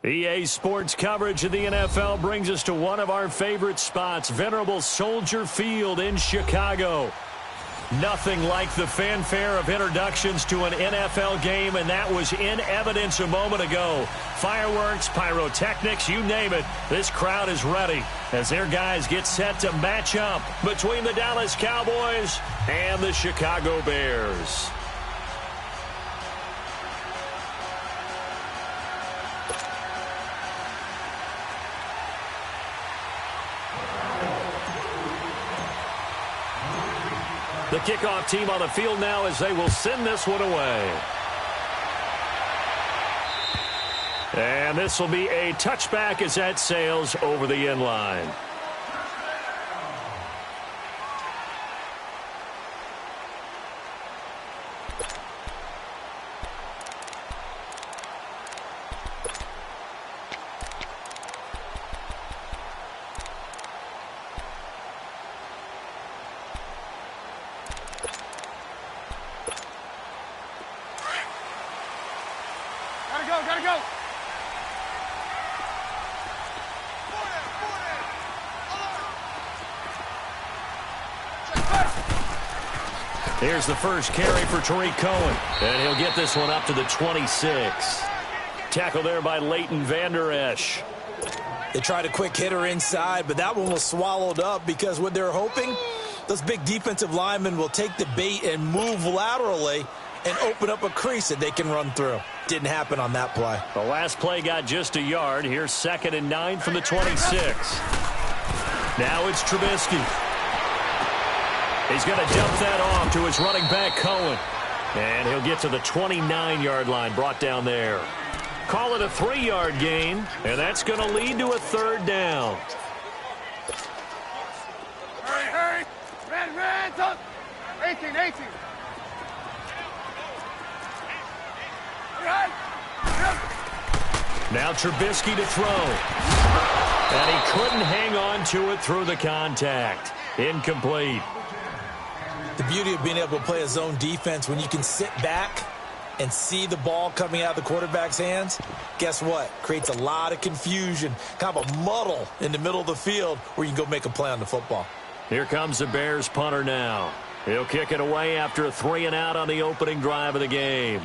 EA Sports coverage of the NFL brings us to one of our favorite spots, venerable Soldier Field in Chicago. Nothing like the fanfare of introductions to an NFL game, and that was in evidence a moment ago. Fireworks, pyrotechnics, you name it, this crowd is ready as their guys get set to match up between the Dallas Cowboys and the Chicago Bears. The kickoff team on the field now as they will send this one away. And this will be a touchback as that sails over the end line. Gotta go. Here's the first carry for Tariq Cohen, and he'll get this one up to the 26. Tackle there by Leighton Vander Esch. They tried a quick hitter inside, but that one was swallowed up because what they're hoping, those big defensive linemen will take the bait and move laterally and open up a crease that they can run through. Didn't happen on that play. The last play got just a yard. Here's 2nd and 9 from the 26. Now it's Trubisky. He's going to dump that off to his running back, Cohen. And he'll get to the 29-yard line, brought down there. Call it a 3-yard gain, and that's going to lead to a 3rd down. Hurry. Red, up. 18. Now Trubisky to throw. And he couldn't hang on to it through the contact. Incomplete. The beauty of being able to play a zone defense when you can sit back and see the ball coming out of the quarterback's hands, guess what? Creates a lot of confusion, kind of a muddle in the middle of the field where you can go make a play on the football. Here comes the Bears punter now. He'll kick it away after a 3-and-out on the opening drive of the game.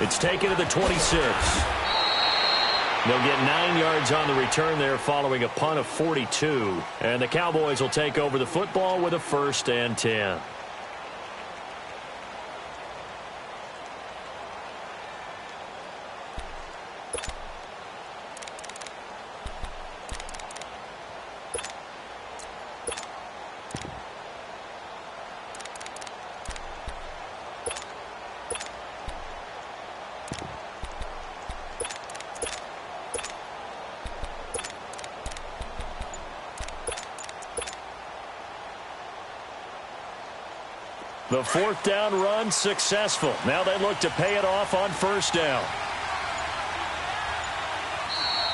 It's taken to the 26. They'll get 9 yards on the return there following a punt of 42. And the Cowboys will take over the football with a 1st and 10. The 4th down run successful. Now they look to pay it off on 1st down.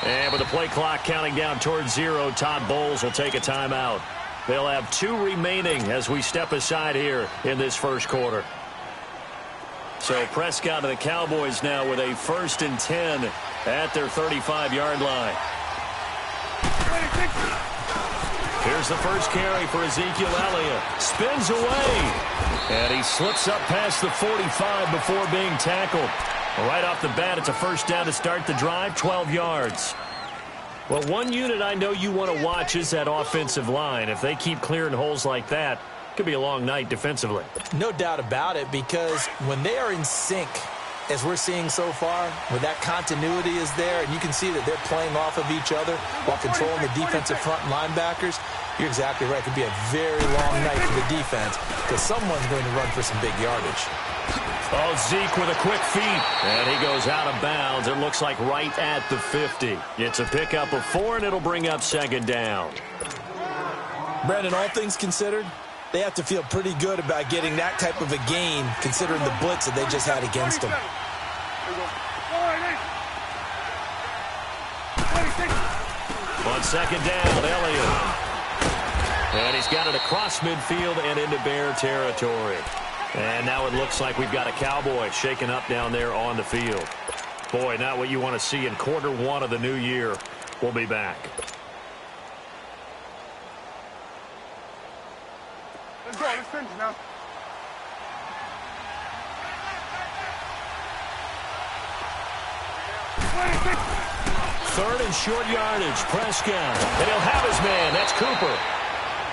And with the play clock counting down towards 0, Todd Bowles will take a timeout. They'll have 2 remaining as we step aside here in this 1st quarter. So Prescott and the Cowboys now with a 1st and 10 at their 35-yard line. Here's the first carry for Ezekiel Elliott. Spins away. And he slips up past the 45 before being tackled. Right off the bat, it's a 1st down to start the drive, 12 yards. Well, one unit I know you want to watch is that offensive line. If they keep clearing holes like that, it could be a long night defensively. No doubt about it, because when they are in sync, as we're seeing so far, when that continuity is there, and you can see that they're playing off of each other while controlling the defensive front linebackers, you're exactly right. It could be a very long night for the defense because someone's going to run for some big yardage. Oh, Zeke with a quick feet. And he goes out of bounds. It looks like right at the 50. It's a pickup of 4, and it'll bring up 2nd down. Brandon, all things considered, they have to feel pretty good about getting that type of a gain considering the blitz that they just had against them. on second down, Elliott. And he's got it across midfield and into Bear territory. And now it looks like we've got a Cowboy shaking up down there on the field. Boy, not what you want to see in quarter one of the new year. We'll be back. Let's go. Let's finish now. Third and short yardage. Prescott. And he'll have his man. That's Cooper.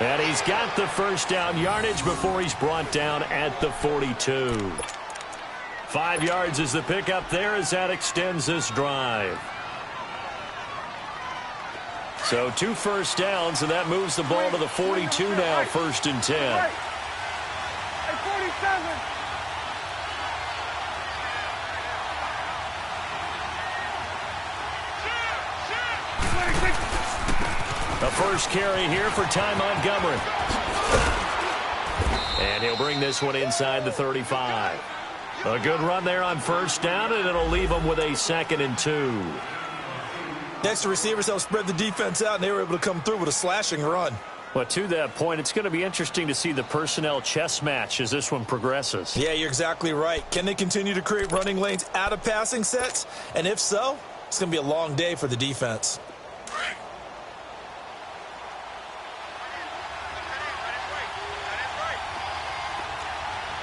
And he's got the first down yardage before he's brought down at the 42. 5 yards is the pickup there as that extends this drive. So 2 first downs, and that moves the ball to the 42 now, 1st and 10. Hey, 47. The first carry here for Ty Montgomery. And he'll bring this one inside the 35. A good run there on first down, and it'll leave him with a 2nd and 2. Next, the receivers helped spread the defense out, and they were able to come through with a slashing run. But to that point, it's going to be interesting to see the personnel chess match as this one progresses. Yeah, you're exactly right. Can they continue to create running lanes out of passing sets? And if so, it's going to be a long day for the defense.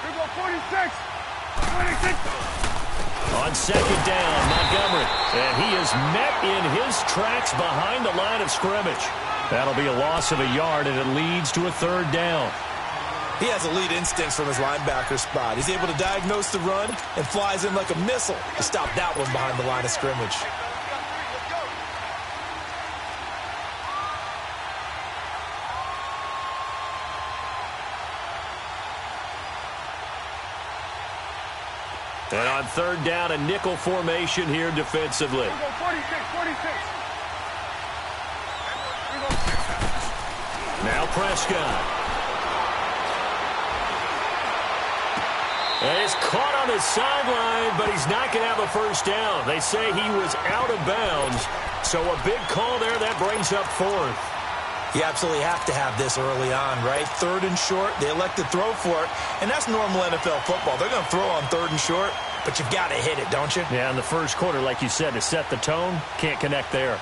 Here we go, 46. 26. On second down, Montgomery. And he is met in his tracks behind the line of scrimmage. That'll be a loss of a yard, and it leads to a 3rd down. He has elite instincts from his linebacker spot. He's able to diagnose the run and flies in like a missile to stop that one behind the line of scrimmage. And on 3rd down, a nickel formation here defensively. Here we go, 46, 46. Here we go. Now Prescott. And he's caught on the sideline, but he's not going to have a first down. They say he was out of bounds. So a big call there. That brings up 4th. You absolutely have to have this early on, right? 3rd and short, they elect to throw for it, and that's normal NFL football. They're going to throw on 3rd and short, but you've got to hit it, don't you? Yeah, in the first quarter, like you said, to set the tone, can't connect there.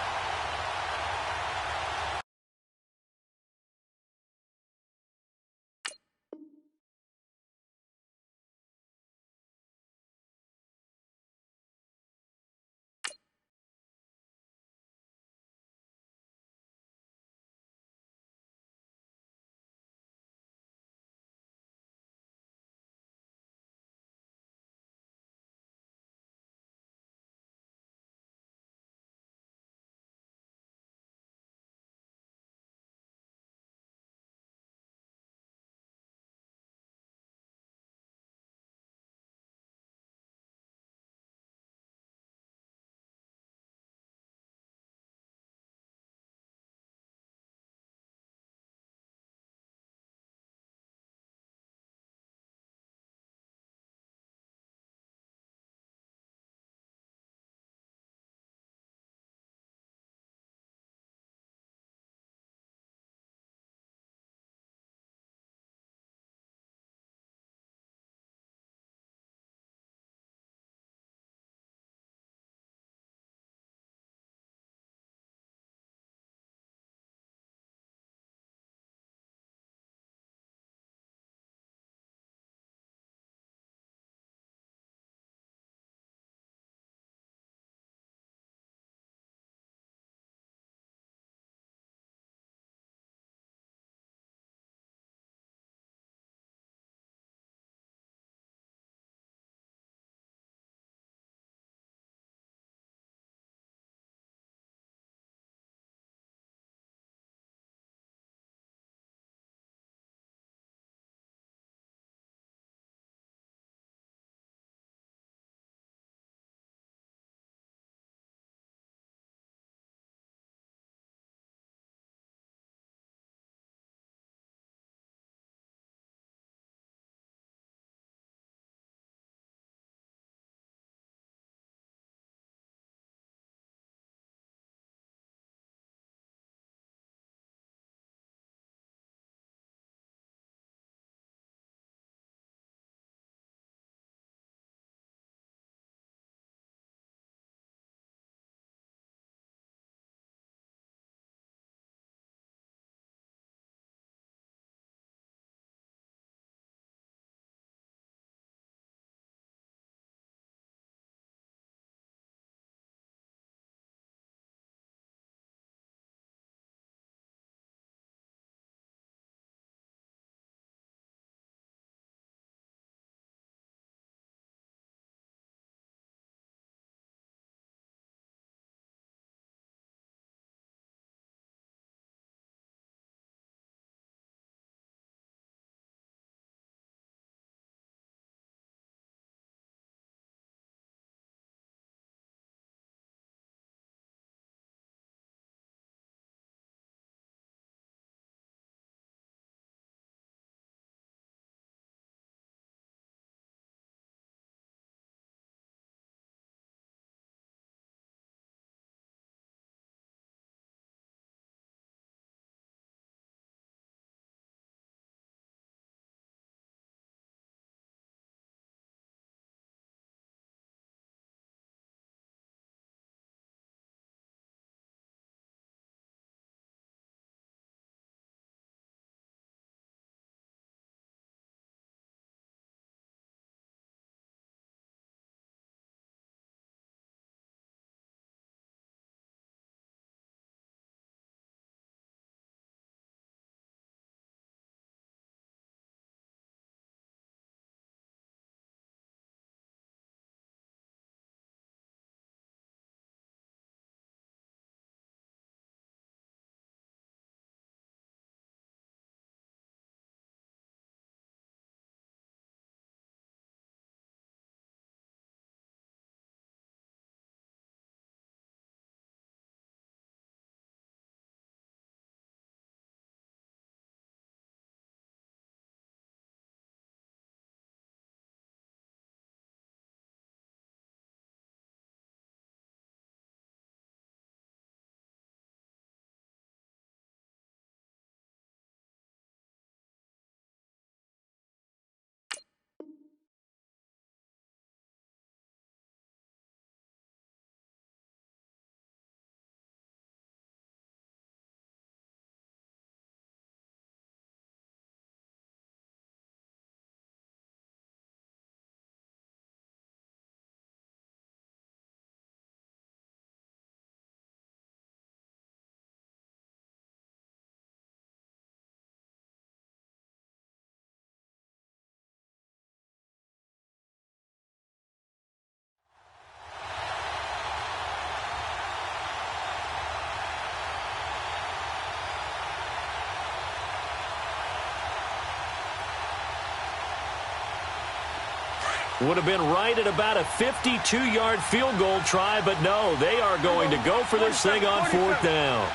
Would have been right at about a 52-yard field goal try, but no, they are going to go for this thing on 4th down.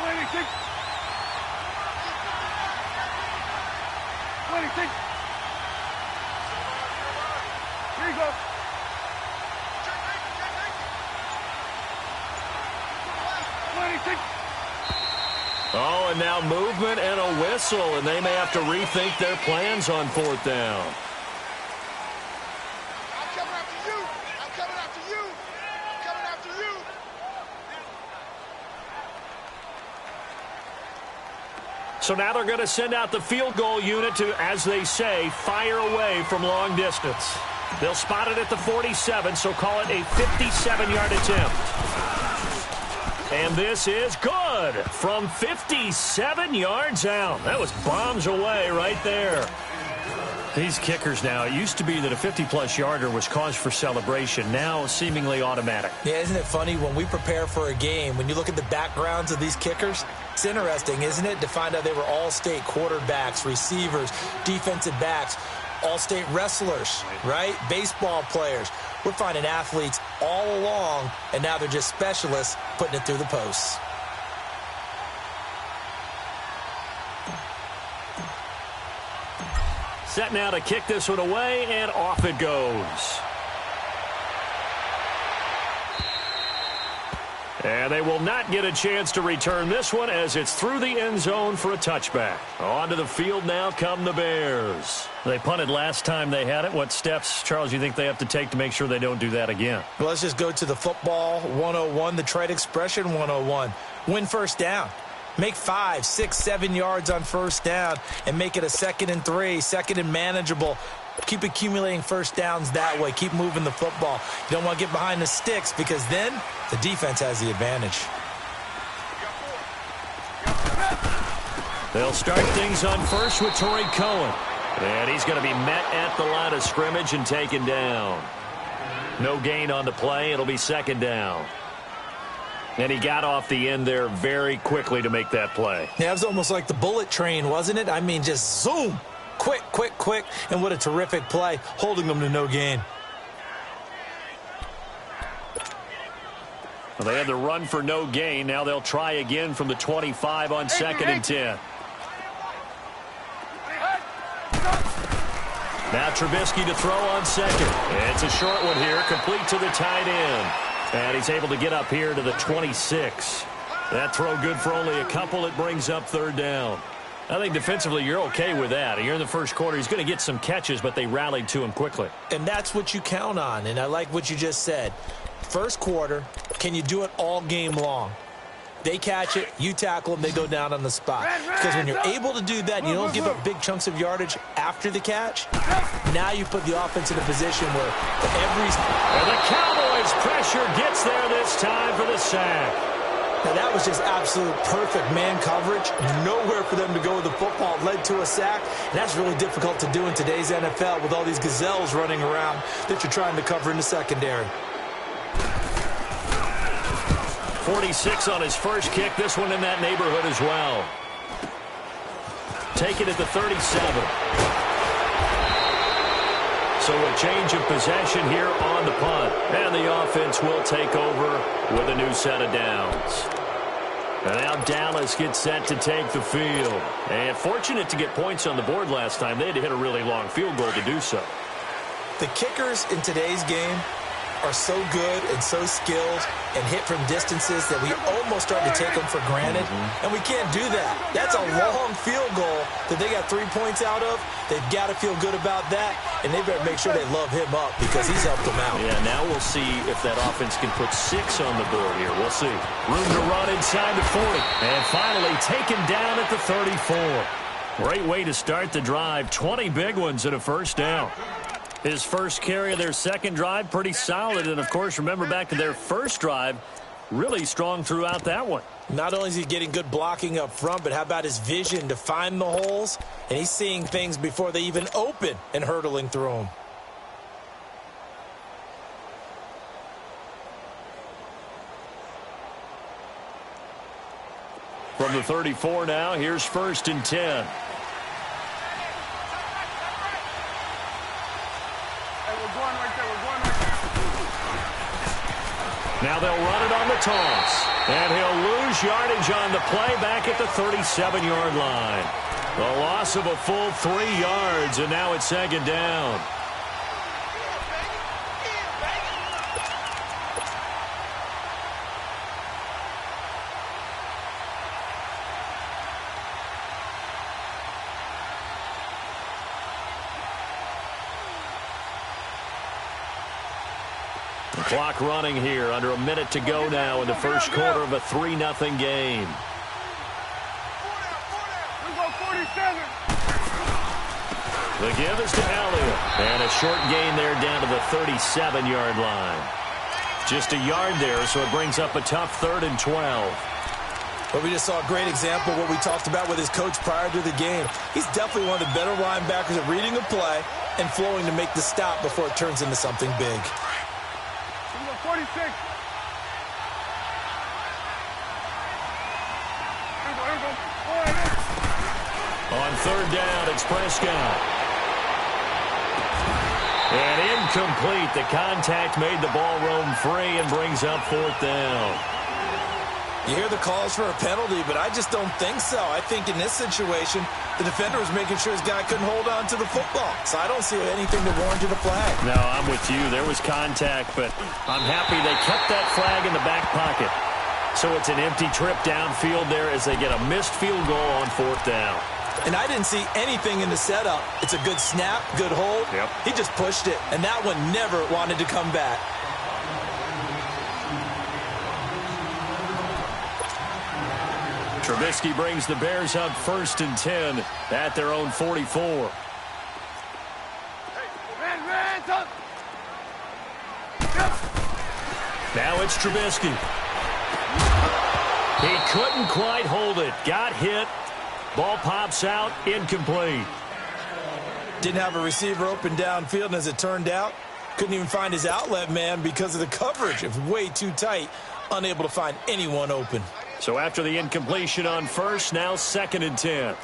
26. 26. Here you go. Oh, and now movement and a whistle, and they may have to rethink their plans on 4th down. I'm coming after you. I'm coming after you. I'm coming after you. So now they're going to send out the field goal unit to, as they say, fire away from long distance. They'll spot it at the 47, so call it a 57-yard attempt. And this is good from 57 yards out. That was bombs away right there. These kickers now, it used to be that a 50-plus yarder was cause for celebration. Now seemingly automatic. Yeah, isn't it funny when we prepare for a game, when you look at the backgrounds of these kickers, it's interesting, isn't it, to find out they were all-state quarterbacks, receivers, defensive backs, all-state wrestlers, right? Baseball players. We're finding athletes all along, and now they're just specialists putting it through the posts. Set now to kick this one away, and off it goes. And they will not get a chance to return this one as it's through the end zone for a touchback. Onto the field now come the Bears. They punted last time they had it. What steps, Charles, you think they have to take to make sure they don't do that again? Well, let's just go to the football 101, the trade expression 101. Win first down. Make 5, 6, 7 yards on first down and make it a 2nd and 3, 2nd and manageable. Keep accumulating first downs that way. Keep moving the football. You don't want to get behind the sticks because then the defense has the advantage. They'll start things on first with Torrey Cohen. And he's going to be met at the line of scrimmage and taken down. No gain on the play. It'll be 2nd down. And he got off the end there very quickly to make that play. Yeah, it was almost like the bullet train, wasn't it? I mean, just zoom. Quick, quick, quick. And what a terrific play, holding them to no gain. Well, they had the run for no gain. Now they'll try again from the 25 on 2nd and 10. Now Trubisky to throw on 2nd. It's a short one here, complete to the tight end. And he's able to get up here to the 26. That throw good for only a couple. It brings up 3rd down. I think defensively you're okay with that. You're in the first quarter. He's going to get some catches, but they rallied to him quickly. And that's what you count on, and I like what you just said. First quarter, can you do it all game long? They catch it, you tackle them, they go down on the spot. Because when you're able to do that and you don't give up big chunks of yardage after the catch, now you put the offense in a position where And the Cowboys pressure gets there this time for the sack. Now that was just absolute perfect man coverage. Nowhere for them to go with the football. It led to a sack. And that's really difficult to do in today's NFL with all these gazelles running around that you're trying to cover in the secondary. 46 on his first kick. This one in that neighborhood as well. Take it at the 37. So a change of possession here on the punt. And the offense will take over with a new set of downs. And now Dallas gets set to take the field. And fortunate to get points on the board last time. They had to hit a really long field goal to do so. The kickers in today's game are so good and so skilled and hit from distances that we almost start to take them for granted. And we can't do that. That's a long field goal that they got 3 points out of. They've got to feel good about that, and they better make sure they love him up because he's helped them out. Yeah, now we'll see if that offense can put 6 on the board here. We'll see. Room to run inside the 40. And finally taken down at the 34. Great way to start the drive. 20 big ones and a first down. His first carry of their second drive, pretty solid. And, of course, remember back to their first drive, really strong throughout that one. Not only is he getting good blocking up front, but how about his vision to find the holes? And he's seeing things before they even open and hurtling through them. From the 34 now, here's 1st and 10. Now they'll run it on the toss. And he'll lose yardage on the play back at the 37-yard line. A loss of a full 3 yards, and now it's second down. Clock running here. Under a minute to go now in the first quarter of a 3-0 game. The give is to Elliott. And a short gain there down to the 37-yard line. Just a yard there, so it brings up a tough 3rd and 12. But we just saw a great example of what we talked about with his coach prior to the game. He's definitely one of the better linebackers at reading a play and flowing to make the stop before it turns into something big. 46. On 3rd down, it's Prescott. And incomplete. The contact made the ball roam free and brings up 4th down. You hear the calls for a penalty, but I just don't think so. I think in this situation, the defender was making sure his guy couldn't hold on to the football. So I don't see anything that warranted a flag. No, I'm with you. There was contact, but I'm happy they kept that flag in the back pocket. So it's an empty trip downfield there as they get a missed field goal on 4th down. And I didn't see anything in the setup. It's a good snap, good hold. Yep. He just pushed it, and that one never wanted to come back. Trubisky brings the Bears up 1st and 10 at their own 44. Now it's Trubisky. He couldn't quite hold it. Got hit. Ball pops out. Incomplete. Didn't have a receiver open downfield, and as it turned out, couldn't even find his outlet man because of the coverage. It was way too tight. Unable to find anyone open. So after the incompletion on 1st, now 2nd and 10.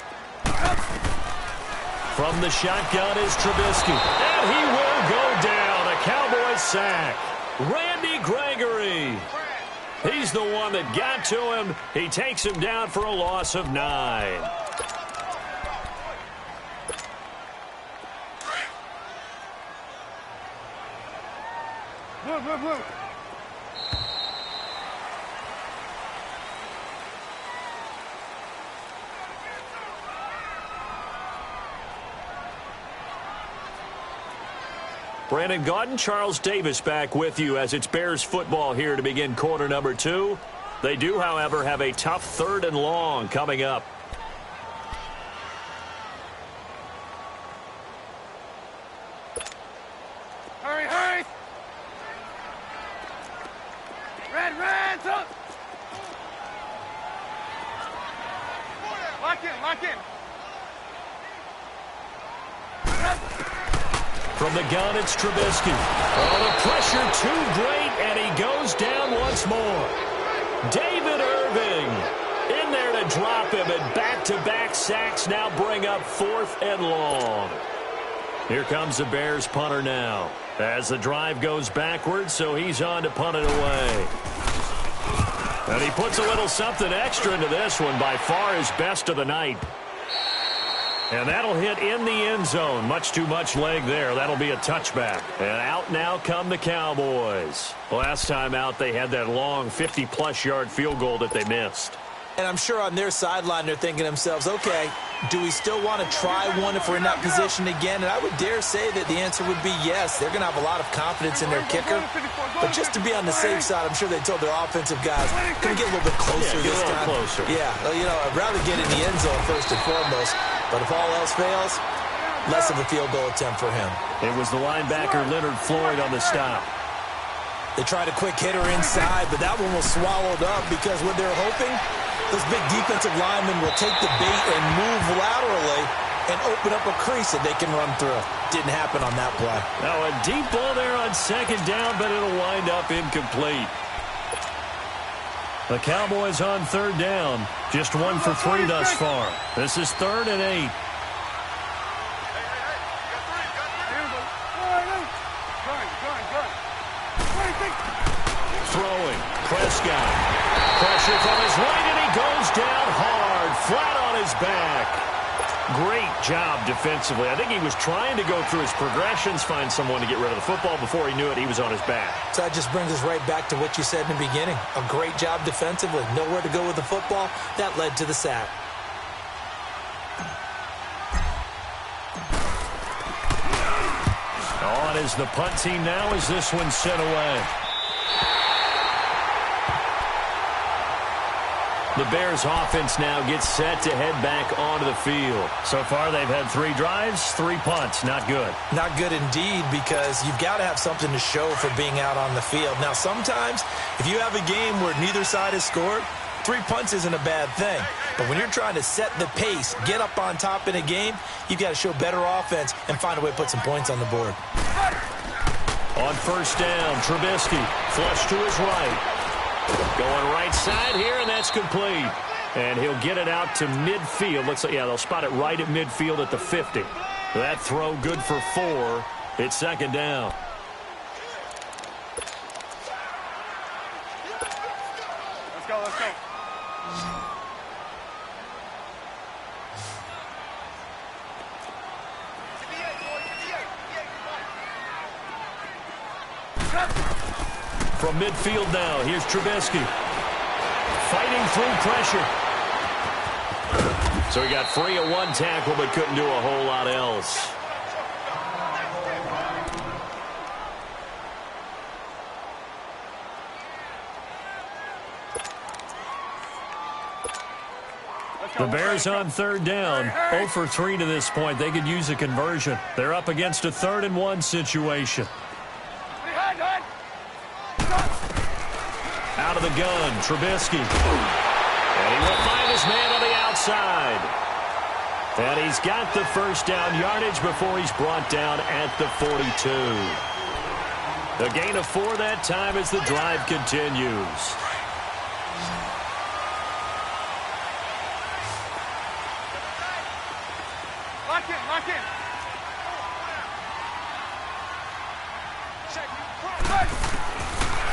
From the shotgun is Trubisky. And he will go down. A Cowboys sack. Randy Gregory. He's the one that got to him. He takes him down for a loss of 9. Look. Brandon Gaudin, Charles Davis back with you as it's Bears football here to begin quarter number 2. They do, however, have a tough 3rd and long coming up. Hurry. Red, up. Lock in. From the gun, it's Trubisky. Oh, the pressure too great, and he goes down once more. David Irving in there to drop him, and back-to-back sacks now bring up 4th and long. Here comes the Bears punter now as the drive goes backwards, so he's on to punt it away. And he puts a little something extra into this one, by far his best of the night. And that'll hit in the end zone. Much too much leg there. That'll be a touchback. And out now come the Cowboys. Last time out, they had that long 50-plus yard field goal that they missed. And I'm sure on their sideline they're thinking to themselves, okay, do we still want to try one if we're in that position again? And I would dare say that the answer would be yes. They're going to have a lot of confidence in their kicker. But just to be on the safe side, I'm sure they told their offensive guys, can we get a little bit closer this time? Closer. Yeah, I'd rather get in the end zone first and foremost. But if all else fails, less of a field goal attempt for him. It was the linebacker Leonard Floyd on the stop. They tried a quick hitter inside, but that one was swallowed up because what they're hoping, those big defensive linemen will take the bait and move laterally and open up a crease that they can run through. Didn't happen on that play. Now a deep ball there on 2nd down, but it'll wind up incomplete. The Cowboys on 3rd down. Just 1 for 3 thus far. This is 3rd and 8. Throwing. Prescott. Pressure from his right, and he goes down hard, flat on his back. Great job defensively. I think he was trying to go through his progressions, find someone to get rid of the football. Before he knew it, he was on his back. So that just brings us right back to what you said in the beginning. A great job defensively. Nowhere to go with the football. That led to the sack. On is the punt team now as this one's sent away. The Bears offense now gets set to head back onto the field. So far they've had 3 drives, 3 punts. Not good. Not good indeed, because you've got to have something to show for being out on the field. Now sometimes if you have a game where neither side has scored, 3 punts isn't a bad thing. But when you're trying to set the pace, get up on top in a game, you've got to show better offense and find a way to put some points on the board. On first down, Trubisky flush to his right. Going right side here, and that's complete. And he'll get it out to midfield. Looks like, yeah, they'll spot it right at midfield at the 50. That throw good for 4. It's second down. Let's go, let's go. From midfield now, here's Trubisky. Fighting through pressure. So he got free of 1 tackle, but couldn't do a whole lot else. The Bears on third down, 0 for 3 to this point. They could use a conversion. They're up against a 3rd and 1 situation. Out of the gun, Trubisky. And he will find his man on the outside. And he's got the first down yardage before he's brought down at the 42. A gain of 4 that time as the drive continues. Lock in, lock in.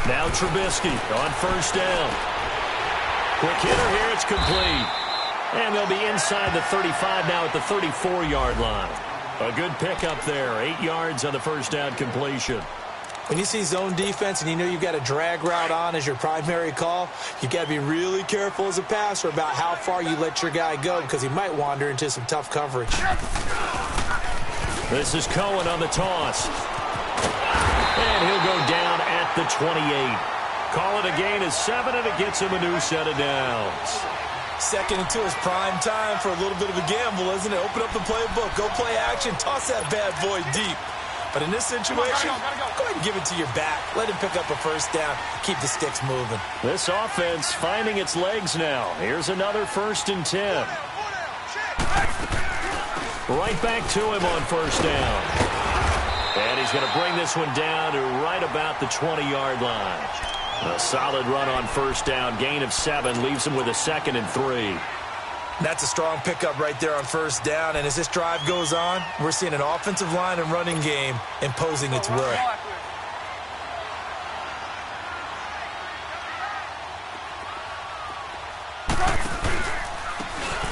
Now Trubisky on first down. Quick hitter here, it's complete. And they'll be inside the 35 now at the 34-yard line. A good pickup there, 8 yards on the first down completion. When you see zone defense and you know you've got a drag route on as your primary call, you've got to be really careful as a passer about how far you let your guy go, because he might wander into some tough coverage. This is Cohen on the toss. And he'll go down at the 28. Call it a gain of 7, and it gets him a new set of downs. 2nd and 2 is prime time for a little bit of a gamble, isn't it? Open up the playbook, go play action, toss that bad boy deep. But in this situation, go ahead and give it to your back. Let him pick up a first down. Keep the sticks moving. This offense finding its legs now. Here's another 1st and 10. Right back to him on first down. And he's going to bring this one down to right about the 20-yard line. A solid run on first down. Gain of 7 leaves him with a 2nd and 3. That's a strong pickup right there on first down. And as this drive goes on, we're seeing an offensive line and running game imposing its will.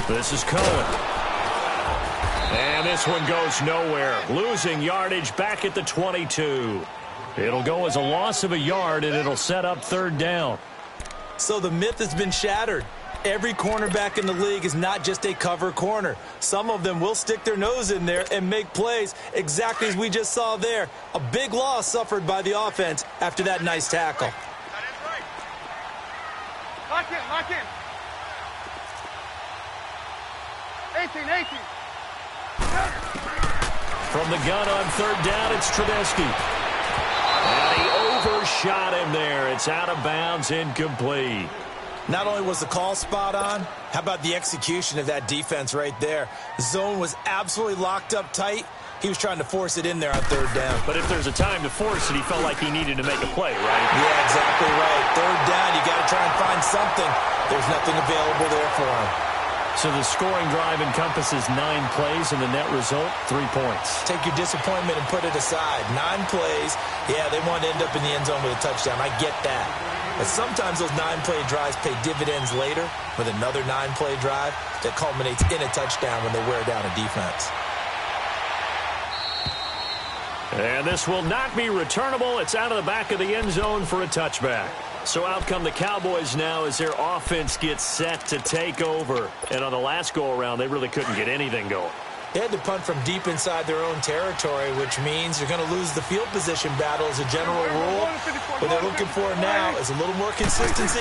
This is Cohen. And this one goes nowhere. Losing yardage back at the 22. It'll go as a loss of a yard, and it'll set up 3rd down. So the myth has been shattered. Every cornerback in the league is not just a cover corner. Some of them will stick their nose in there and make plays exactly as we just saw there. A big loss suffered by the offense after that nice tackle. Lock in, lock in. 18. From the gun on 3rd down, it's Trubisky. And he overshot him there. It's out of bounds, incomplete. Not only was the call spot on, how about the execution of that defense right there? The zone was absolutely locked up tight. He was trying to force it in there on 3rd down. But if there's a time to force it, he felt like he needed to make a play, right? Yeah, exactly right. 3rd down, you got to try and find something. There's nothing available there for him. So the scoring drive encompasses 9 plays, and the net result, 3 points. Take your disappointment and put it aside. 9 plays. Yeah, they want to end up in the end zone with a touchdown. I get that. But sometimes those 9-play drives pay dividends later with another 9-play drive that culminates in a touchdown when they wear down a defense. And this will not be returnable. It's out of the back of the end zone for a touchback. So out come the Cowboys now as their offense gets set to take over. And on the last go-around, they really couldn't get anything going. They had to punt from deep inside their own territory, which means you're going to lose the field position battle as a general rule. What they're looking for now is a little more consistency,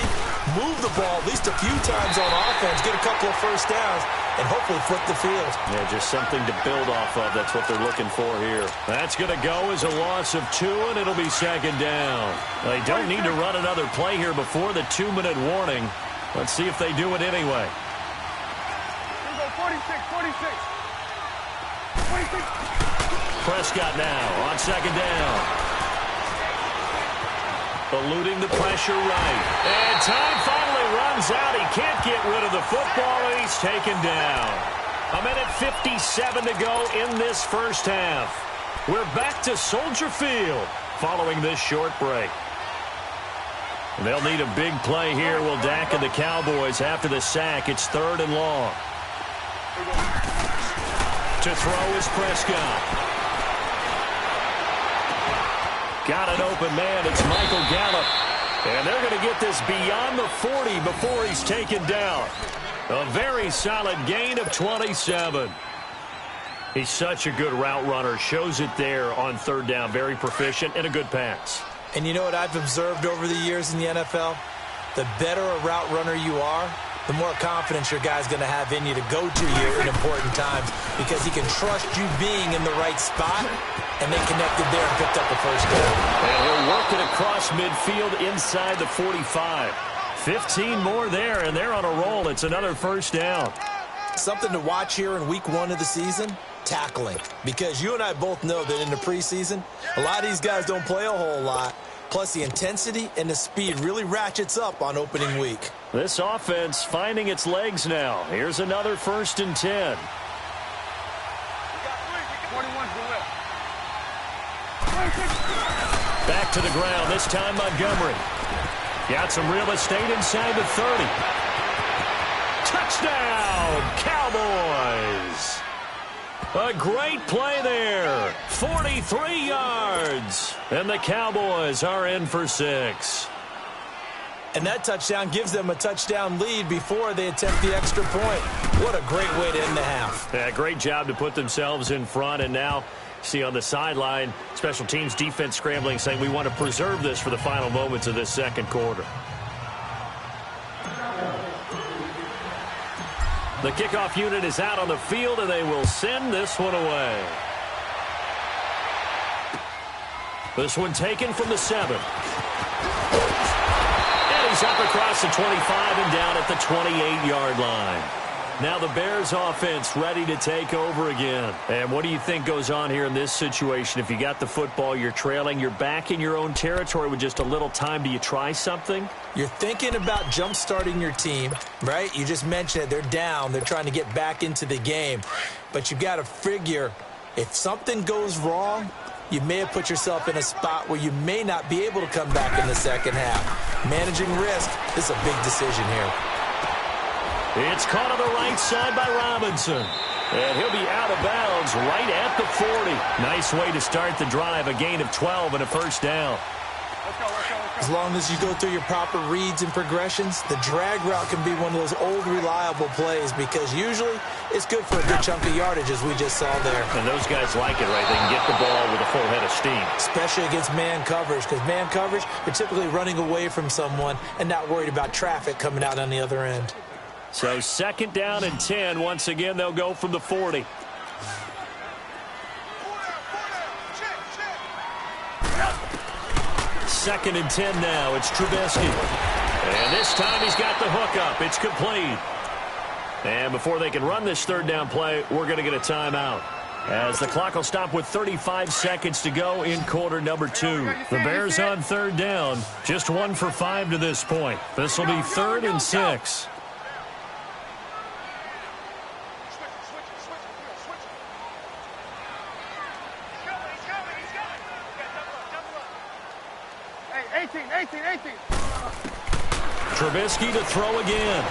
move the ball at least a few times on offense, get a couple of first downs, and hopefully flip the field. Yeah, just something to build off of. That's what they're looking for here. That's going to go as a loss of 2, and it'll be second down. They don't need to run another play here before the 2-minute warning. Let's see if they do it anyway. Here we go, 46. Prescott now on second down. Eluding the pressure right. And time finally runs out. He can't get rid of the football, and he's taken down. 1:57 to go in this first half. We're back to Soldier Field following this short break. And they'll need a big play here, will Dak and the Cowboys after the sack. It's 3rd and long. To throw is Prescott. Got an open man. It's Michael Gallup. And they're going to get this beyond the 40 before he's taken down. A very solid gain of 27. He's such a good route runner. Shows it there on 3rd down. Very proficient and a good pass. And you know what I've observed over the years in the NFL? The better a route runner you are, the more confidence your guy's going to have in you to go to you in important times because he can trust you being in the right spot, and they connected there and picked up the first down. And he'll work it across midfield inside the 45. 15 more there, and they're on a roll. It's another first down. Something to watch here in week 1 of the season, tackling. Because you and I both know that in the preseason, a lot of these guys don't play a whole lot. Plus, the intensity and the speed really ratchets up on opening week. This offense finding its legs now. Here's another 1st and 10. Back to the ground, this time Montgomery. Got some real estate inside the 30. Touchdown, Cowboys! A great play there. 43 yards. And the Cowboys are in for 6. And that touchdown gives them a touchdown lead before they attempt the extra point. What a great way to end the half. Yeah, great job to put themselves in front. And now, see on the sideline, special teams defense scrambling, saying we want to preserve this for the final moments of this second quarter. The kickoff unit is out on the field, and they will send this one away. This one taken from the 7. And he's up across the 25 and down at the 28-yard line. Now the Bears offense ready to take over again. And what do you think goes on here in this situation? If you got the football, you're trailing, you're back in your own territory with just a little time. Do you try something? You're thinking about jump-starting your team, right? You just mentioned it. They're down. They're trying to get back into the game. But you got to figure if something goes wrong, you may have put yourself in a spot where you may not be able to come back in the second half. Managing risk, this is a big decision here. It's caught on the right side by Robinson. And he'll be out of bounds right at the 40. Nice way to start the drive. A gain of 12 and a first down. As long as you go through your proper reads and progressions, the drag route can be one of those old reliable plays because usually it's good for a good chunk of yardage as we just saw there. And those guys like it, right? They can get the ball with a full head of steam. Especially against man coverage because man coverage, you're typically running away from someone and not worried about traffic coming out on the other end. So 2nd down and 10. Once again, they'll go from the 40. Second and 10 now. It's Trubisky. And this time he's got the hook up. It's complete. And before they can run this 3rd down play, we're going to get a timeout. As the clock will stop with 35 seconds to go in quarter number 2. The Bears on 3rd down. Just 1 for 5 to this point. This will be 3rd and 6. Hey, 18. Trubisky to throw again.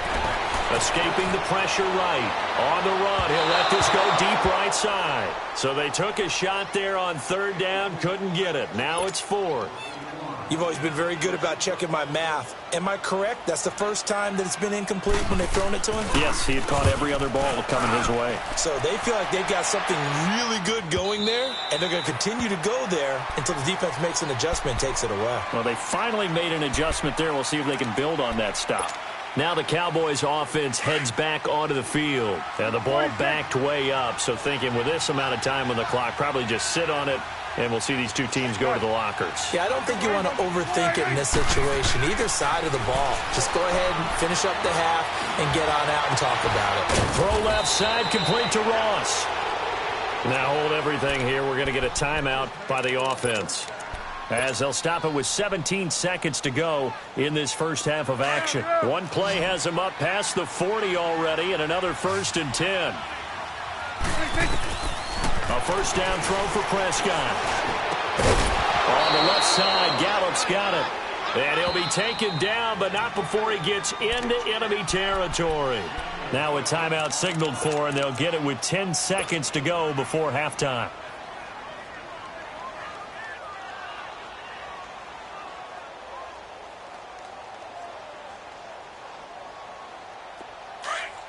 Escaping the pressure right. On the run, he'll let this go deep right side. So they took a shot there on third down, couldn't get it. Now it's 4th. You've always been very good about checking my math. Am I correct? That's the first time that it's been incomplete when they've thrown it to him? Yes, he had caught every other ball coming his way. So they feel like they've got something really good going there, and they're going to continue to go there until the defense makes an adjustment and takes it away. Well, they finally made an adjustment there. We'll see if they can build on that stop. Now the Cowboys offense heads back onto the field. And the ball backed way up. So thinking with this amount of time on the clock, probably just sit on it, and we'll see these two teams go to the lockers. Yeah, I don't think you want to overthink it in this situation. Either side of the ball. Just go ahead and finish up the half and get on out and talk about it. Throw left side, complete to Ross. Now hold everything here. We're going to get a timeout by the offense, as they'll stop it with 17 seconds to go in this first half of action. One play has them up past the 40 already, and another 1st and 10. A first down throw for Prescott. On the left side, Gallup's got it. And he'll be taken down, but not before he gets into enemy territory. Now a timeout signaled for, and they'll get it with 10 seconds to go before halftime.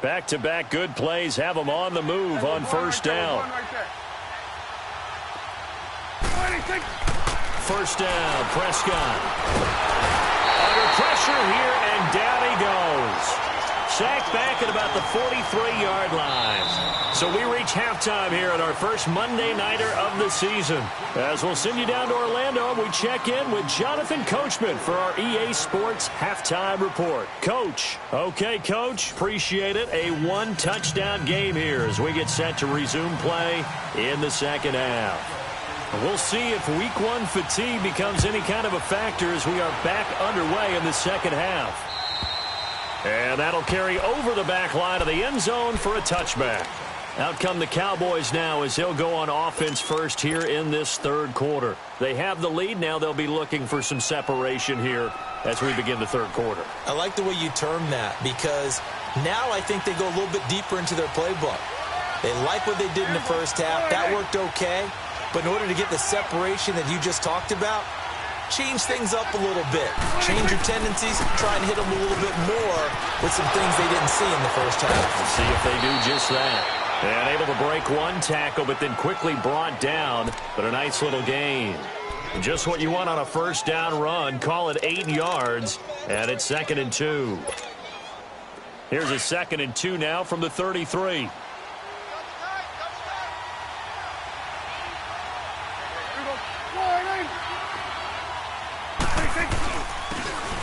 Back-to-back good plays have them on the move on first down. First down, Prescott. Under pressure here, and down he goes. Sacked back at about the 43-yard line. So we reach halftime here at our first Monday Nighter of the season. As we'll send you down to Orlando, we check in with Jonathan Coachman for our EA Sports Halftime Report. Coach. Okay, Coach. Appreciate it. A one-touchdown game here as we get set to resume play in the second half. We'll see if week one fatigue becomes any kind of a factor as we are back underway in the second half. And that'll carry over the back line of the end zone for a touchback. Out come the Cowboys now as they'll go on offense first here in this third quarter. They have the lead. Now they'll be looking for some separation here as we begin the third quarter. I like the way you term that, because now I think they go a little bit deeper into their playbook. They like what they did in the first half. That worked okay. But in order to get the separation that you just talked about, change things up a little bit. Change your tendencies. Try and hit them a little bit more with some things they didn't see in the first half. Let's see if they do just that. And able to break one tackle, but then quickly brought down. But a nice little gain. Just what you want on a first down run. Call it 8 yards. And it's 2nd and 2. Here's a 2nd and 2 now from the 33.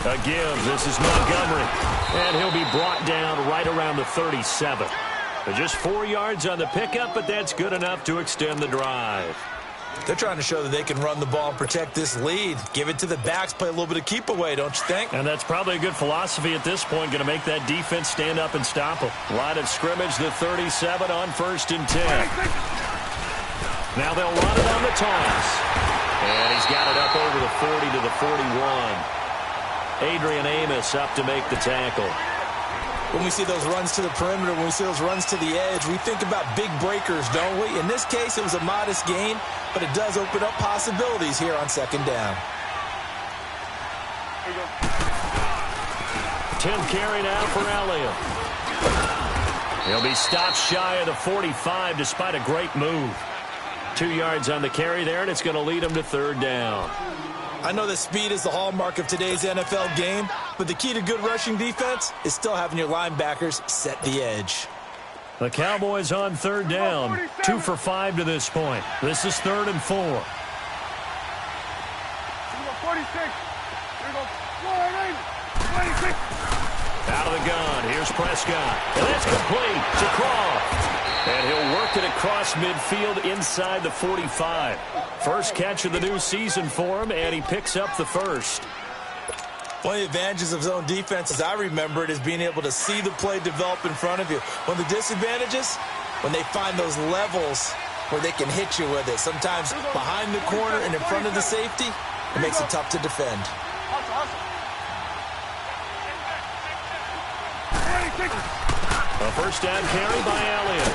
A give. This is Montgomery. And he'll be brought down right around the 37. Just 4 yards on the pickup, but that's good enough to extend the drive. They're trying to show that they can run the ball and protect this lead. Give it to the backs, play a little bit of keep away, don't you think? And that's probably a good philosophy at this point, going to make that defense stand up and stop them. Line of scrimmage, the 37 on 1st and 10. Now they'll run it on the toss. And he's got it up over the 40 to the 41. Adrian Amos up to make the tackle. When we see those runs to the perimeter, when we see those runs to the edge, we think about big breakers, don't we? In this case, it was a modest gain, but it does open up possibilities here on 2nd down. 10th carry now for Elliott. He'll be stopped shy of the 45 despite a great move. 2 yards on the carry there, and it's going to lead him to 3rd down. I know that speed is the hallmark of today's NFL game, but the key to good rushing defense is still having your linebackers set the edge. The Cowboys on 3rd down, 2 for 5 to this point. This is 3rd and 4. 46. Out of the gun, here's Prescott. And that's complete to Croft. And he'll work it across midfield inside the 45. First catch of the new season for him, and he picks up the first. One of the advantages of zone defense, as I remember it, is being able to see the play develop in front of you. One of the disadvantages, when they find those levels where they can hit you with it. Sometimes behind the corner and in front of the safety, it makes it tough to defend. A first down carry by Elliott.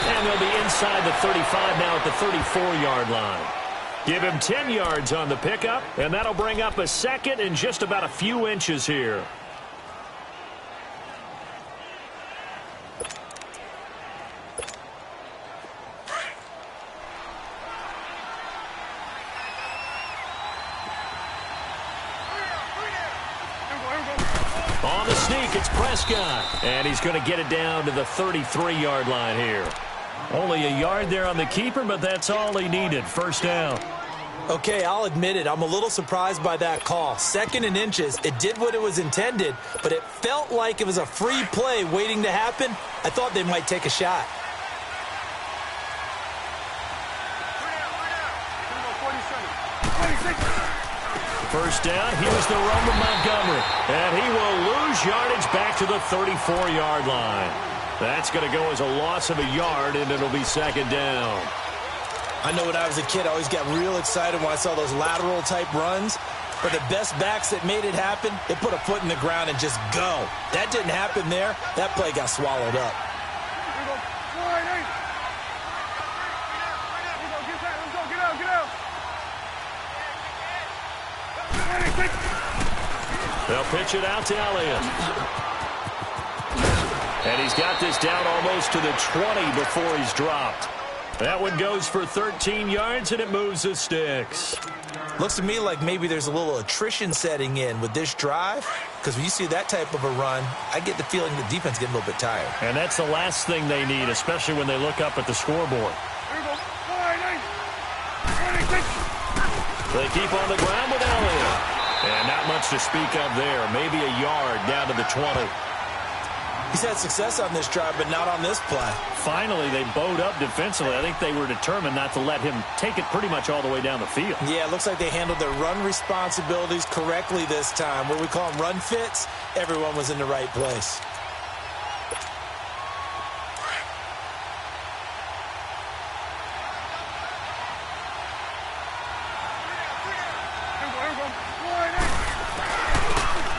And they'll be inside the 35 now at the 34-yard line. Give him 10 yards on the pickup, and that'll bring up a second and just about a few inches here. On the sneak, it's Prescott. And he's going to get it down to the 33-yard line here. Only a yard there on the keeper, but that's all he needed. First down. Okay, I'll admit it. I'm a little surprised by that call. 2nd and inches. It did what it was intended, but it felt like it was a free play waiting to happen. I thought they might take a shot. First down, here's the run to Montgomery. And he will lose yardage back to the 34-yard line. That's going to go as a loss of a yard, and it'll be second down. I know when I was a kid, I always got real excited when I saw those lateral-type runs. But the best backs that made it happen, they put a foot in the ground and just go. That didn't happen there. That play got swallowed up. They'll pitch it out to Elliott. And he's got this down almost to the 20 before he's dropped. That one goes for 13 yards, and it moves the sticks. Looks to me like maybe there's a little attrition setting in with this drive, because when you see that type of a run, I get the feeling the defense getting a little bit tired. And that's the last thing they need, especially when they look up at the scoreboard. They keep on the ground with Elliott. And not much to speak of there. Maybe a yard down to the 20. He's had success on this drive, but not on this play. Finally, they bowed up defensively. I think they were determined not to let him take it pretty much all the way down the field. Yeah, it looks like they handled their run responsibilities correctly this time. What we call them run fits, everyone was in the right place.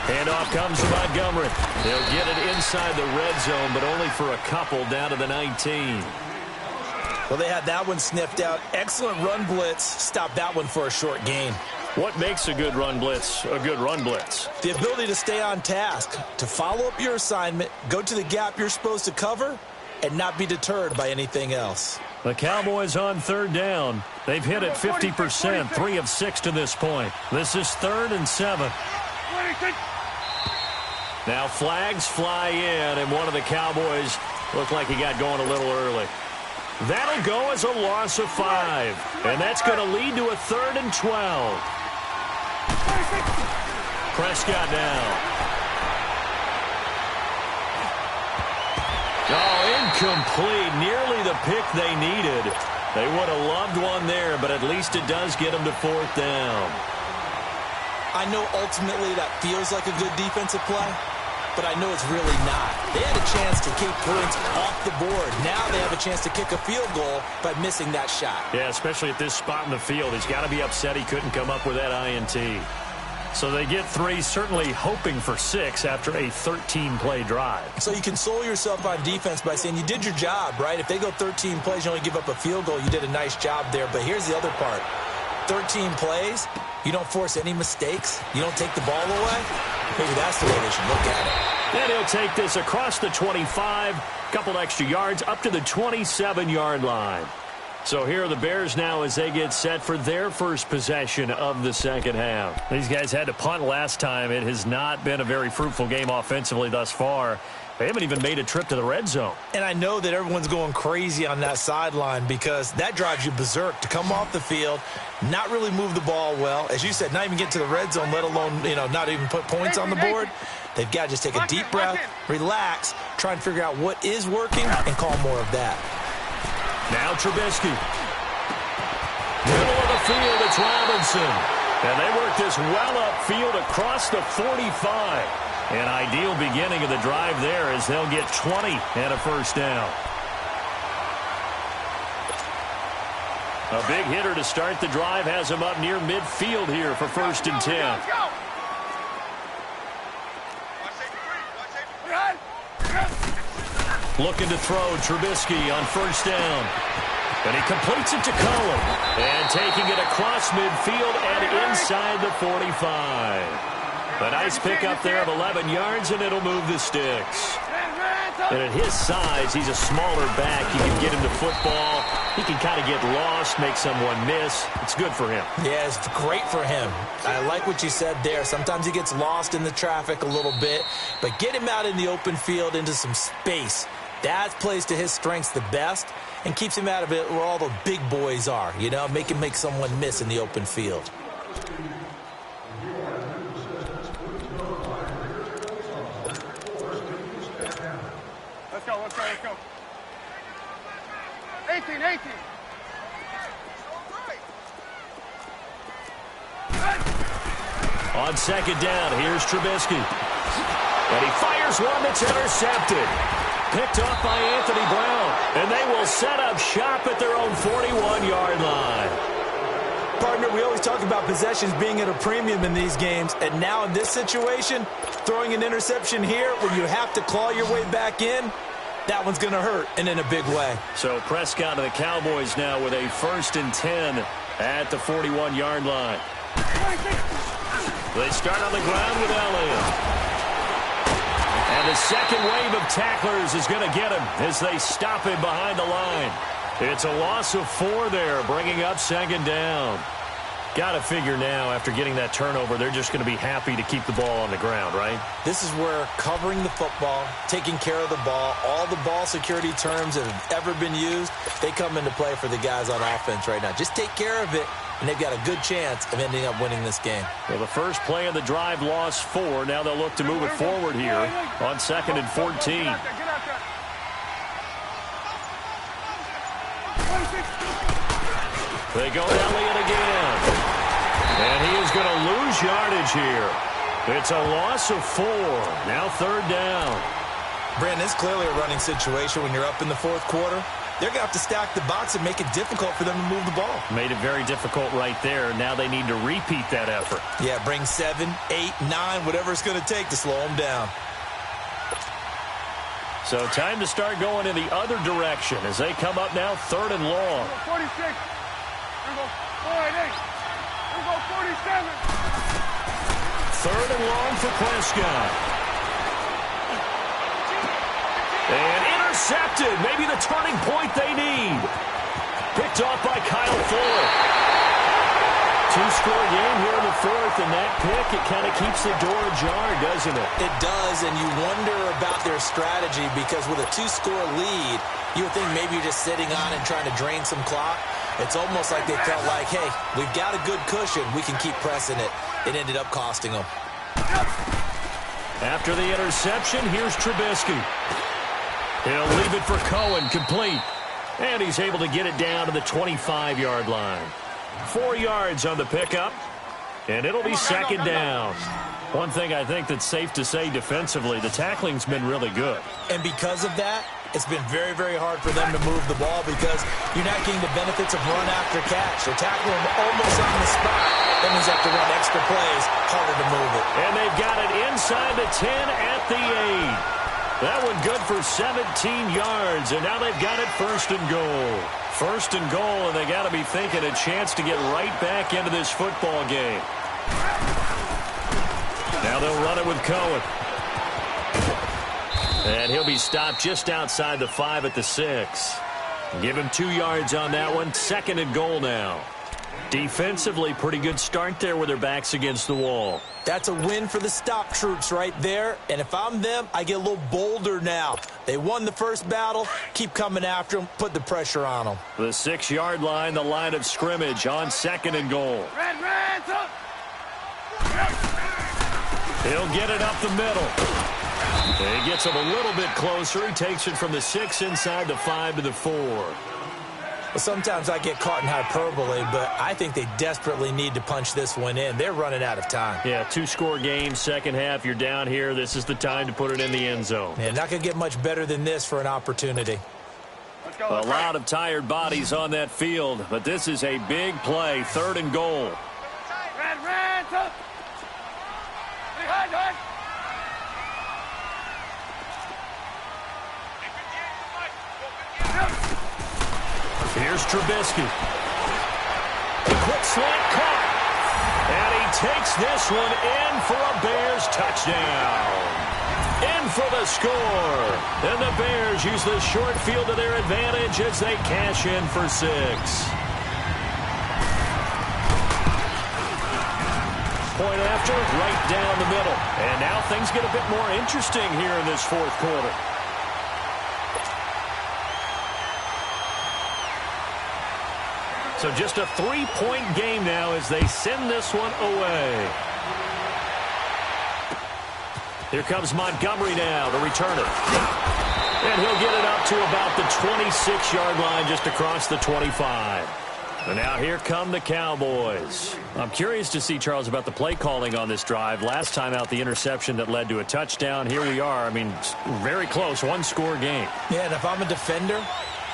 Handoff comes to Montgomery. They'll get it inside the red zone, but only for a couple down to the 19. Well, they had that one sniffed out. Excellent run blitz. Stopped that one for a short gain. What makes a good run blitz a good run blitz? The ability to stay on task, to follow up your assignment, go to the gap you're supposed to cover, and not be deterred by anything else. The Cowboys on third down. They've hit it 50%, 3 of 6 to this point. This is 3rd and 7. Now flags fly in, and one of the Cowboys looked like he got going a little early. That'll go as a loss of 5, and that's going to lead to a 3rd and 12. Prescott now. Oh, incomplete. Nearly the pick they needed. They would have loved one there, but at least it does get them to 4th down. I know ultimately that feels like a good defensive play, but I know it's really not. They had a chance to kick points off the board. Now they have a chance to kick a field goal by missing that shot. Yeah, especially at this spot in the field. He's got to be upset he couldn't come up with that INT. So they get 3, certainly hoping for 6 after a 13-play drive. So you console yourself on defense by saying you did your job, right? If they go 13 plays, you only give up a field goal, you did a nice job there. But here's the other part. 13 plays, you don't force any mistakes, you don't take the ball away. Maybe that's the way they should look at it. And he'll take this across the 25, couple extra yards, up to the 27-yard line. So here are the Bears now as they get set for their first possession of the second half. These guys had to punt last time. It has not been a very fruitful game offensively thus far. They haven't even made a trip to the red zone. And I know that everyone's going crazy on that sideline because that drives you berserk to come off the field, not really move the ball well. As you said, not even get to the red zone, let alone, not even put points on the board. They've got to just take a deep breath, relax, try and figure out what is working, and call more of that. Now Trubisky. Middle of the field, it's Robinson. And they work this well upfield across the 45. An ideal beginning of the drive there as they'll get 20 and a first down. A big hitter to start the drive has him up near midfield here for 1st and 10. Looking to throw Trubisky on first down. And he completes it to Cohen. And taking it across midfield and inside the 45. A nice pickup there of 11 yards, and it'll move the sticks. And at his size, he's a smaller back. You can get him the football. He can kind of get lost, make someone miss. It's good for him. Yeah, it's great for him. I like what you said there. Sometimes he gets lost in the traffic a little bit, but get him out in the open field into some space. That plays to his strengths the best and keeps him out of it where all the big boys are. You know, make him make someone miss in the open field. Let's go. 18. On second down, here's Trubisky. And he fires one that's intercepted. Picked off by Anthony Brown. And they will set up shop at their own 41-yard line. Partner, we always talk about possessions being at a premium in these games. And now in this situation, throwing an interception here when you have to claw your way back in, that one's going to hurt, and in a big way. So Prescott and the Cowboys now with a 1st and 10 at the 41-yard line. They start on the ground with Elliott. And the second wave of tacklers is going to get him as they stop him behind the line. It's a loss of 4 there, bringing up second down. Got to figure now, after getting that turnover, they're just going to be happy to keep the ball on the ground, right? This is where covering the football, taking care of the ball, all the ball security terms that have ever been used, they come into play for the guys on offense right now. Just take care of it, and they've got a good chance of ending up winning this game. Well, the first play of the drive lost 4. Now they'll look to move it forward here on 2nd and 14. They go Elliott again. And he is going to lose yardage here. It's a loss of 4. Now 3rd down. Brandon, it's clearly a running situation when you're up in the 4th quarter. They're going to have to stack the box and make it difficult for them to move the ball. Made it very difficult right there. Now they need to repeat that effort. Yeah, bring 7, 8, 9, whatever it's going to take to slow them down. So time to start going in the other direction as they come up now 3rd and long. 46. Here we go. 48. Here we go. 47. 3rd and long for Prescott. And intercepted. Maybe the turning point they need. Picked off by Kyle Fuller. 2-score game here in the 4th, and that pick, it kind of keeps the door ajar, doesn't it? It does, and you wonder about their strategy because with a 2-score lead, you would think maybe you're just sitting on and trying to drain some clock. It's almost like they felt like, hey, we've got a good cushion. We can keep pressing it. It ended up costing them. After the interception, here's Trubisky. He'll leave it for Cohen, complete. And he's able to get it down to the 25-yard line. 4 yards on the pickup, and it'll be 2nd down. One thing I think that's safe to say defensively, the tackling's been really good. And because of that, it's been very, very hard for them to move the ball because you're not getting the benefits of run after catch. They're tackling them almost on the spot. That means they have to run extra plays, harder to move it. And they've got it inside the 10 at the 8. That one good for 17 yards, and now they've got it 1st and goal. 1st and goal, and they got to be thinking a chance to get right back into this football game. Now they'll run it with Cohen. And he'll be stopped just outside the 5 at the 6. Give him 2 yards on that one. 2nd and goal now. Defensively, pretty good start there with their backs against the wall. That's a win for the stop troops right there. And if I'm them, I get a little bolder now. They won the first battle. Keep coming after them. Put the pressure on them. The 6-yard line, the line of scrimmage on 2nd and goal. He'll get it up the middle. He gets him a little bit closer. He takes it from the 6 inside the 5 to the 4. Well, sometimes I get caught in hyperbole, but I think they desperately need to punch this one in. They're running out of time. Yeah, 2-score game, 2nd half. You're down here. This is the time to put it in the end zone. Yeah, not going to get much better than this for an opportunity. A lot of tired bodies on that field, but this is a big play. 3rd and goal. Here's Trubisky. A quick slant caught. And he takes this one in for a Bears touchdown. In for the score. And the Bears use the short field to their advantage as they cash in for 6. Point after, right down the middle. And now things get a bit more interesting here in this fourth quarter. So just a 3-point game now as they send this one away. Here comes Montgomery now, the returner. And he'll get it up to about the 26-yard line, just across the 25. And now here come the Cowboys. I'm curious to see, Charles, about the play calling on this drive. Last time out, the interception that led to a touchdown. Here we are. I mean, very close, one-score game. Yeah, and if I'm a defender,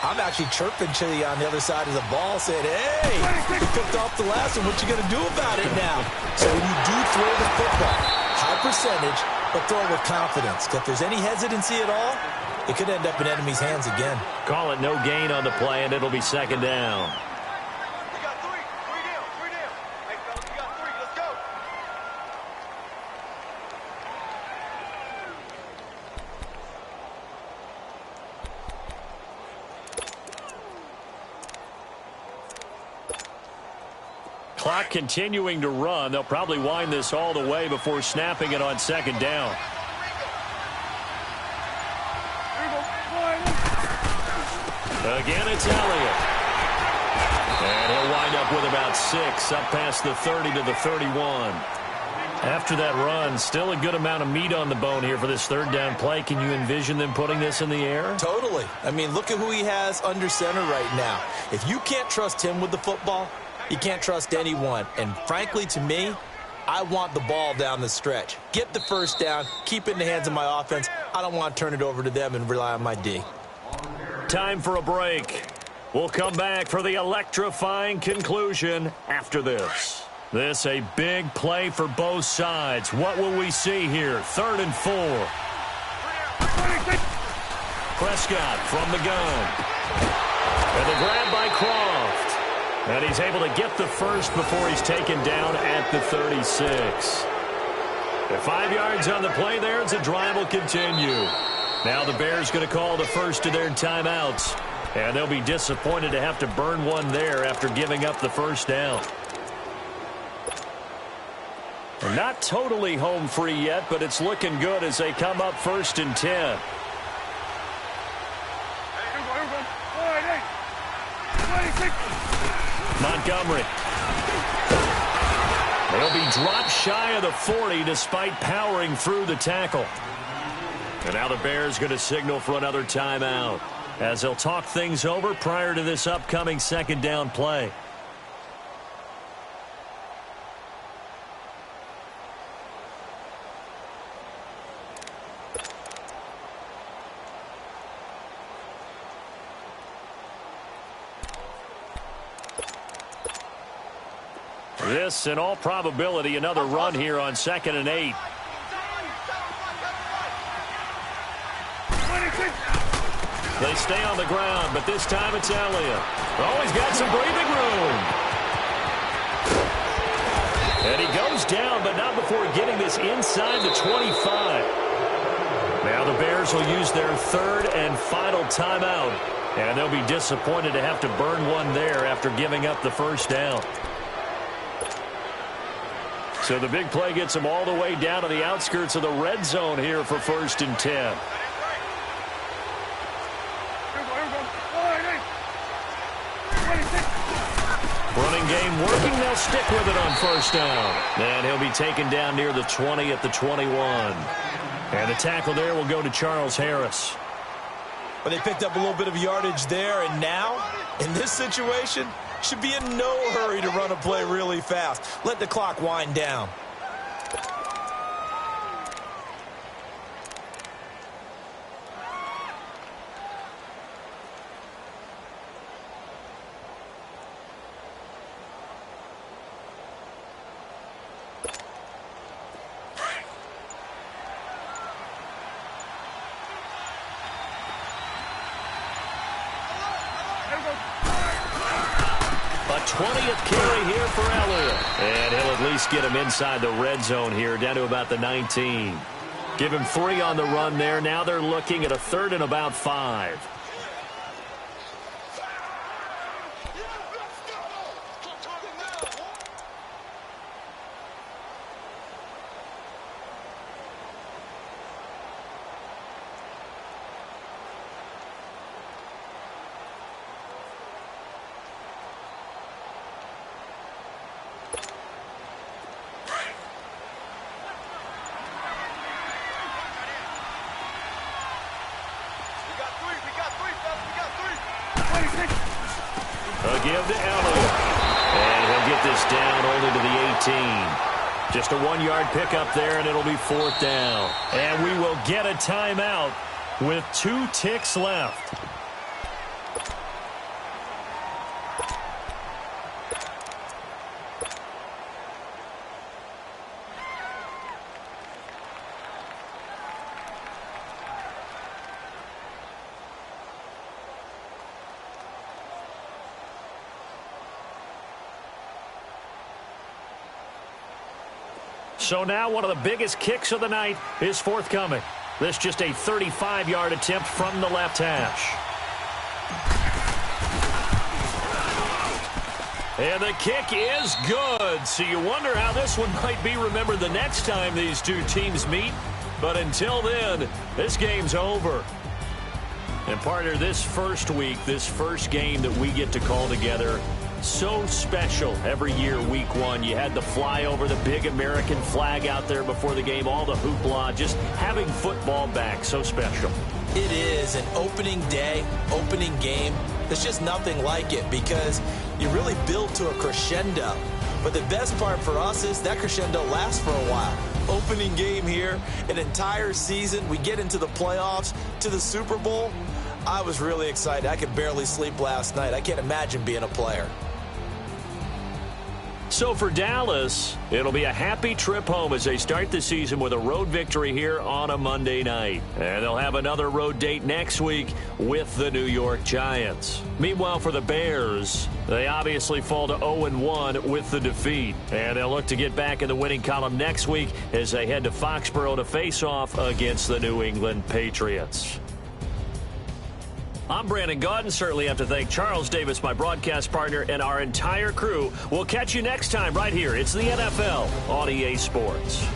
I'm actually chirping Chili on the other side of the ball, saying, hey, you picked off the last one. What you going to do about it now? So when you do throw the football, high percentage, but throw it with confidence. If there's any hesitancy at all, it could end up in enemy's hands again. Call it no gain on the play, and it'll be second down. We got three. Three down. Three down. Hey, fellas, we got 3. Let's go. Clock continuing to run. They'll probably wind this all the way before snapping it on second down. Again, it's Elliott. And he'll wind up with about 6, up past the 30 to the 31. After that run, still a good amount of meat on the bone here for this third down play. Can you envision them putting this in the air? Totally. I mean, look at who he has under center right now. If you can't trust him with the football, you can't trust anyone. And frankly, to me, I want the ball down the stretch. Get the first down, keep it in the hands of my offense. I don't want to turn it over to them and rely on my D. Time for a break. We'll come back for the electrifying conclusion after this. This a big play for both sides. What will we see here? 3rd and 4. Prescott from the gun. And the grab by Croft. And he's able to get the first before he's taken down at the 36. At 5 yards on the play there, the drive will continue. Now the Bears going to call the first of their timeouts. And they'll be disappointed to have to burn one there after giving up the first down. They're not totally home free yet, but it's looking good as they come up 1st and 10. Montgomery. They'll be dropped shy of the 40 despite powering through the tackle. And now the Bears going to signal for another timeout as they'll talk things over prior to this upcoming second down play. This, in all probability, another run here on 2nd and 8. They stay on the ground, but this time it's Elliott. Oh, he's got some breathing room. And he goes down, but not before getting this inside the 25. Now the Bears will use their 3rd and final timeout. And they'll be disappointed to have to burn one there after giving up the first down. So the big play gets them all the way down to the outskirts of the red zone here for 1st and 10. Running game working. They'll stick with it on 1st down. And he'll be taken down near the 20 at the 21. And the tackle there will go to Charles Harris. But they picked up a little bit of yardage there, and now, in this situation, should be in no hurry to run a play really fast. Let the clock wind down. 20th carry here for Elliott. And he'll at least get him inside the red zone here, down to about the 19. Give him 3 on the run there. Now they're looking at a 3rd and about 5. A give to Elliott. And he'll get this down only to the 18. Just a 1-yard pickup there, and it'll be 4th down. And we will get a timeout with 2 ticks left. So now one of the biggest kicks of the night is forthcoming. This just a 35-yard attempt from the left hash. And the kick is good. So you wonder how this one might be remembered the next time these two teams meet. But until then, this game's over. And partner, this first week, this first game that we get to call together, so special every year, week 1. You had the flyover, the big American flag out there before the game, all the hoopla, just having football back, so special. It is an opening day, opening game. There's just nothing like it because you really build to a crescendo. But the best part for us is that crescendo lasts for a while. Opening game here, an entire season. We get into the playoffs, to the Super Bowl. I was really excited. I could barely sleep last night. I can't imagine being a player. So for Dallas, it'll be a happy trip home as they start the season with a road victory here on a Monday night. And they'll have another road date next week with the New York Giants. Meanwhile, for the Bears, they obviously fall to 0-1 with the defeat. And they'll look to get back in the winning column next week as they head to Foxborough to face off against the New England Patriots. I'm Brandon Gaudin. Certainly have to thank Charles Davis, my broadcast partner, and our entire crew. We'll catch you next time right here. It's the NFL on EA Sports.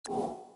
40.